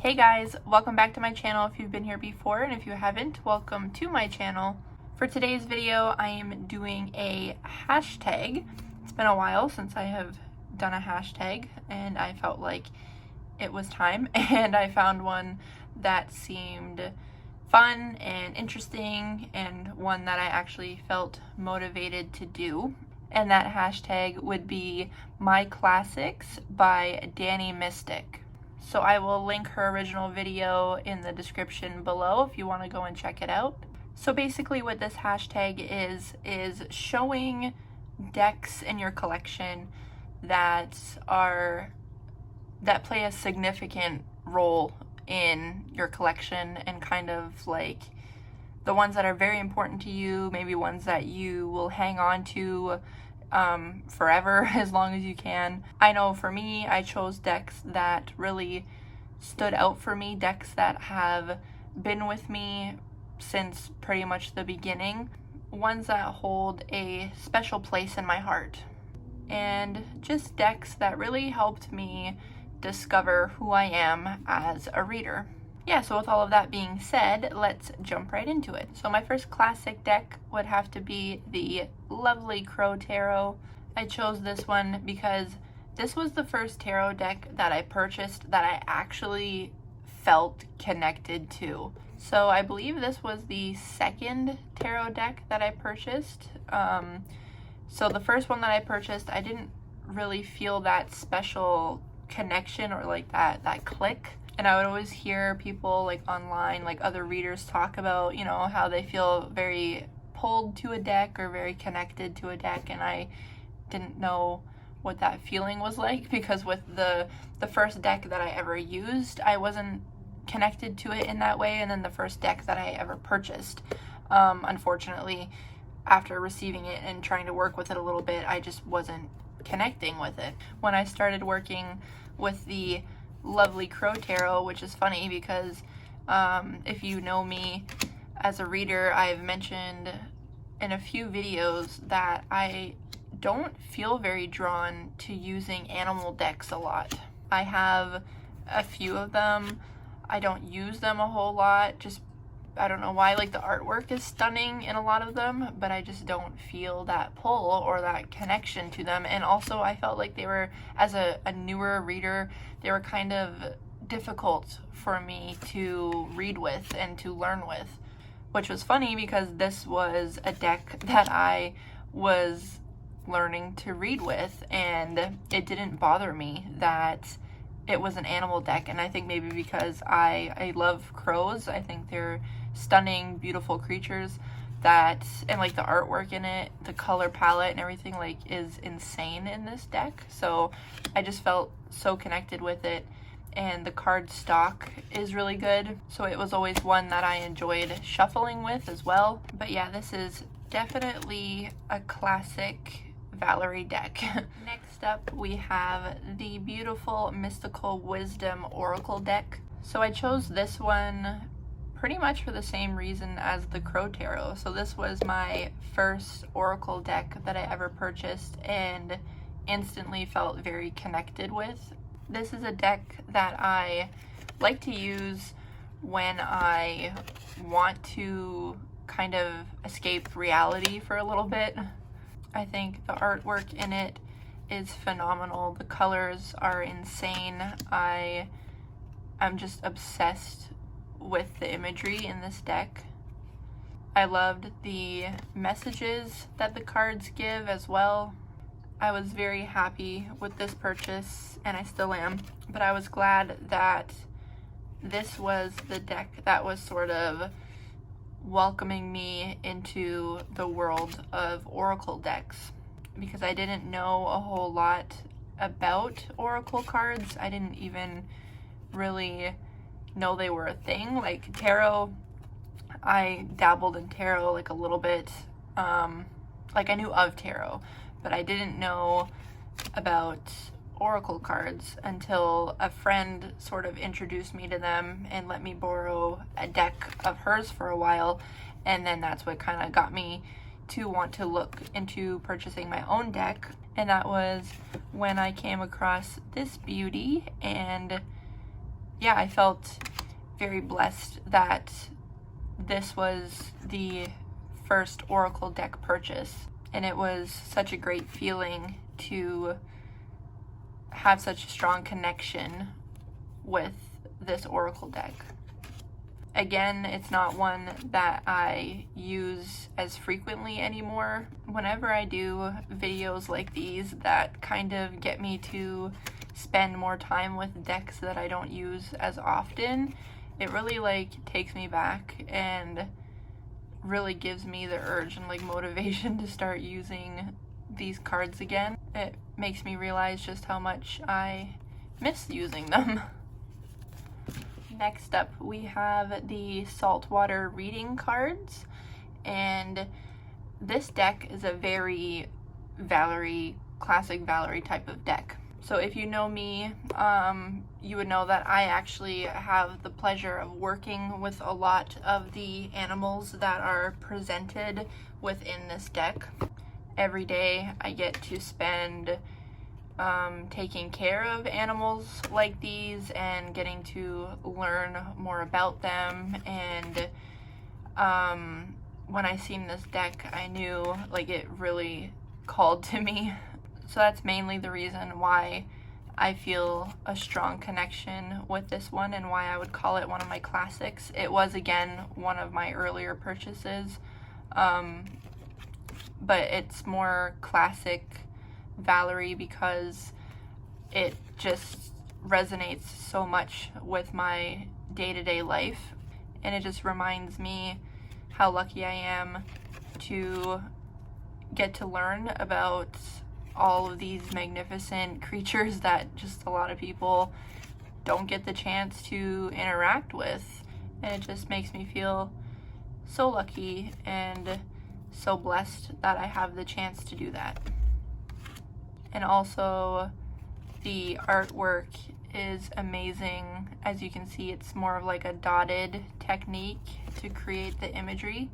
Hey guys, welcome back to my channel if you've been here before, and if you haven't, welcome to my channel. For today's video, I am doing a hashtag. It's been a while since I have done a hashtag, and I felt like it was time, and I found one that seemed fun and interesting, and one that I actually felt motivated to do. And that hashtag would be My Classics by Dani Mystic. So I will link her original video in the description below if you want to go and check it out. So basically what this hashtag is showing decks in your collection that play a significant role in your collection, and kind of like the ones that are very important to you, maybe ones that you will hang on to forever as long as you can. I know for me, I chose decks that really stood out for me, decks that have been with me since pretty much the beginning, ones that hold a special place in my heart, and just decks that really helped me discover who I am as a reader. Yeah, so with all of that being said, let's jump right into it. So my first classic deck would have to be the lovely Crow Tarot. I chose this one because this was the first tarot deck that I purchased that I actually felt connected to. So I believe this was the second tarot deck that I purchased. So the first one that I purchased, I didn't really feel that special connection or like that click. And I would always hear people like online, like other readers talk about, you know, how they feel very pulled to a deck or very connected to a deck, and I didn't know what that feeling was like, because with the first deck that I ever used, I wasn't connected to it in that way, and then the first deck that I ever purchased, unfortunately, after receiving it and trying to work with it a little bit, I just wasn't connecting with it. When I started working with the lovely Crow Tarot, which is funny because if you know me as a reader, I've mentioned in a few videos that I don't feel very drawn to using animal decks a lot. I have a few of them. I don't use them a whole lot, just I don't know why. Like, the artwork is stunning in a lot of them, but I just don't feel that pull or that connection to them. And also I felt like they were, as a newer reader, they were kind of difficult for me to read with and to learn with, which was funny because this was a deck that I was learning to read with, and it didn't bother me that it was an animal deck. And I think maybe because I love crows, I think they're stunning, beautiful creatures, that, and like the artwork in it, the color palette and everything, like, is insane in this deck. So I just felt so connected with it, and the card stock is really good, so it was always one that I enjoyed shuffling with as well. But yeah, this is definitely a classic Valerie deck. Next up, we have the beautiful Mystical Wisdom Oracle deck. So I chose this one pretty much for the same reason as the Crow Tarot. So this was my first Oracle deck that I ever purchased and instantly felt very connected with. This is a deck that I like to use when I want to kind of escape reality for a little bit. I think the artwork in it is phenomenal. The colors are insane. I'm just obsessed with the imagery in this deck. I loved the messages that the cards give as well. I was very happy with this purchase, and I still am, but I was glad that this was the deck that was sort of welcoming me into the world of Oracle decks, because I didn't know a whole lot about Oracle cards. I didn't even really know they were a thing. Like tarot, I dabbled in tarot like a little bit, like I knew of tarot, but I didn't know about Oracle cards until a friend sort of introduced me to them and let me borrow a deck of hers for a while, and then that's what kind of got me to want to look into purchasing my own deck. And that was when I came across this beauty, and yeah, I felt very blessed that this was the first Oracle deck purchase, and it was such a great feeling to have such a strong connection with this Oracle deck. Again, it's not one that I use as frequently anymore. Whenever I do videos like these that kind of get me to spend more time with decks that I don't use as often, it really like takes me back and really gives me the urge and like motivation to start using these cards again. It makes me realize just how much I miss using them. Next up, we have the Saltwater Reading cards, and this deck is a very classic Valerie type of deck. So if you know me, you would know that I actually have the pleasure of working with a lot of the animals that are presented within this deck. Every day I get to spend taking care of animals like these and getting to learn more about them. And when I seen this deck, I knew like it really called to me. So that's mainly the reason why I feel a strong connection with this one and why I would call it one of my classics. It was, again, one of my earlier purchases, but it's more classic Valerie because it just resonates so much with my day-to-day life, and it just reminds me how lucky I am to get to learn about all of these magnificent creatures that just a lot of people don't get the chance to interact with. And it just makes me feel so lucky and so blessed that I have the chance to do that. And also the artwork is amazing. As you can see, it's more of like a dotted technique to create the imagery,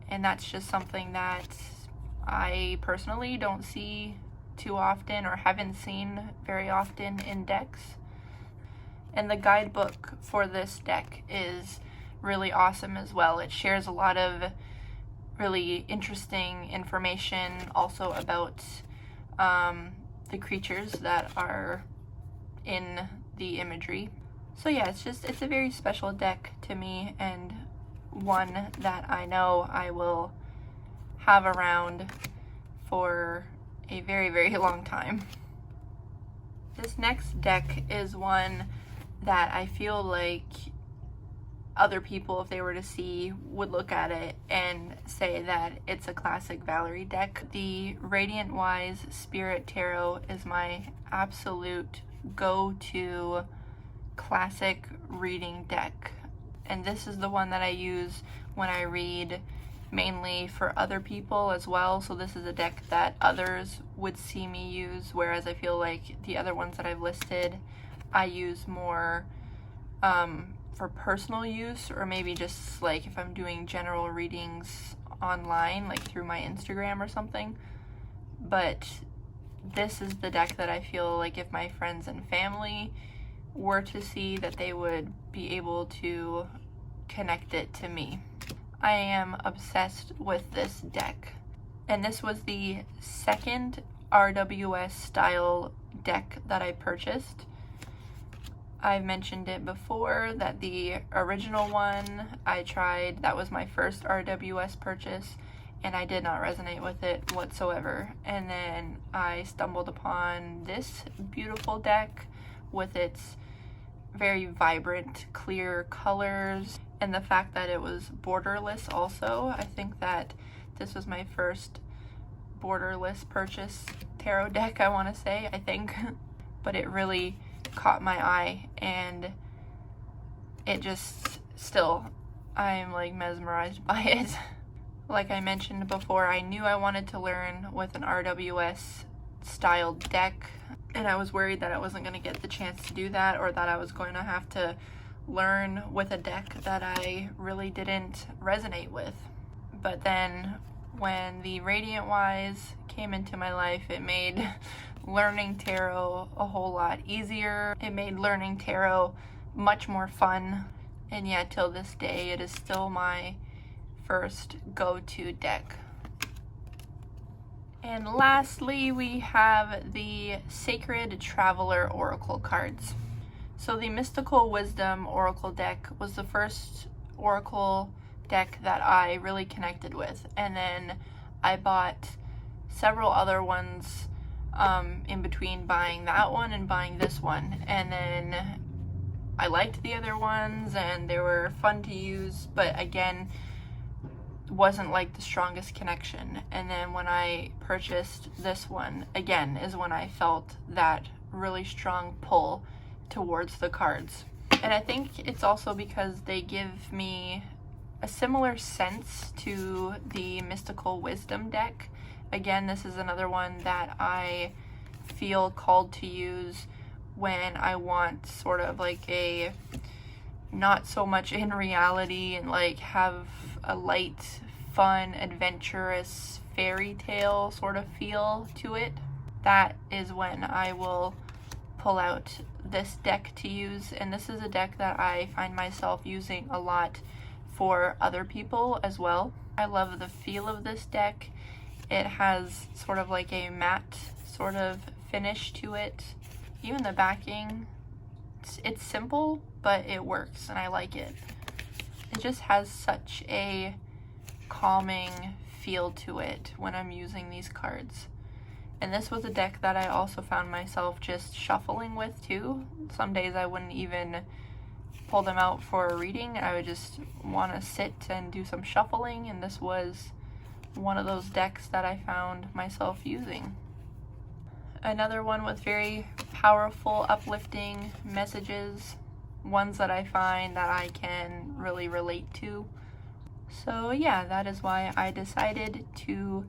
and that's just something that I personally don't see too often or haven't seen very often in decks. And the guidebook for this deck is really awesome as well. It shares a lot of really interesting information also about the creatures that are in the imagery. So yeah, it's a very special deck to me, and one that I know I will have around for a very, very long time. This next deck is one that I feel like other people, if they were to see, would look at it and say that it's a classic Valerie deck. The Radiant Wise Spirit Tarot is my absolute go-to classic reading deck, and this is the one that I use when I read mainly for other people as well. So this is a deck that others would see me use, whereas I feel like the other ones that I've listed I use more for personal use, or maybe just like if I'm doing general readings online, like through my Instagram or something. But this is the deck that I feel like if my friends and family were to see, that they would be able to connect it to me. I am obsessed with this deck, and this was the second RWS style deck that I purchased. I've mentioned it before that the original one I tried, that was my first RWS purchase, and I did not resonate with it whatsoever. And then I stumbled upon this beautiful deck with its very vibrant, clear colors, and the fact that it was borderless also. I think that this was my first borderless purchase tarot deck, I want to say, I think. But it really caught my eye, and it just still, I'm like mesmerized by it. Like I mentioned before, I knew I wanted to learn with an RWS style deck, and I was worried that I wasn't going to get the chance to do that, or that I was going to have to learn with a deck that I really didn't resonate with. But then when the Radiant Wise came into my life. It made learning tarot a whole lot easier. It made learning tarot much more fun. And yet till this day, it is still my first go-to deck. And lastly, we have the Sacred Traveler Oracle cards. So the Mystical Wisdom Oracle deck was the first Oracle deck that I really connected with. And then I bought several other ones in between buying that one and buying this one. And then I liked the other ones and they were fun to use, but again, wasn't like the strongest connection. And then when I purchased this one, again, is when I felt that really strong pull towards the cards. And I think it's also because they give me a similar sense to the Mystical Wisdom deck. Again, this is another one that I feel called to use when I want sort of like a not so much in reality and like have a light, fun, adventurous fairy tale sort of feel to it. That is when I will pull out this deck to use. And this is a deck that I find myself using a lot for other people as well. I love the feel of this deck. It has sort of like a matte sort of finish to it. Even the backing, it's simple, but it works and I like it. It just has such a calming feel to it when I'm using these cards. And this was a deck that I also found myself just shuffling with too. Some days I wouldn't even pull them out for a reading. I would just want to sit and do some shuffling, and this was one of those decks that I found myself using. Another one with very powerful, uplifting messages, ones that I find that I can really relate to. So yeah, that is why I decided to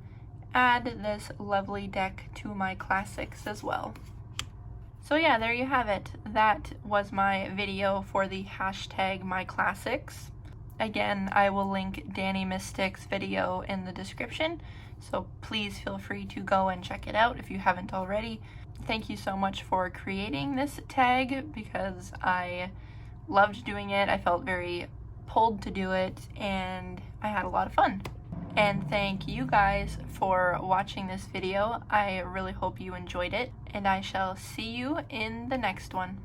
add this lovely deck to my classics as well. So yeah, there you have it. That was my video for the hashtag #myclassics. Again, I will link Dani Mystic's video in the description, so please feel free to go and check it out if you haven't already. Thank you so much for creating this tag because I loved doing it. I felt very pulled to do it and I had a lot of fun. And thank you guys for watching this video. I really hope you enjoyed it, and I shall see you in the next one.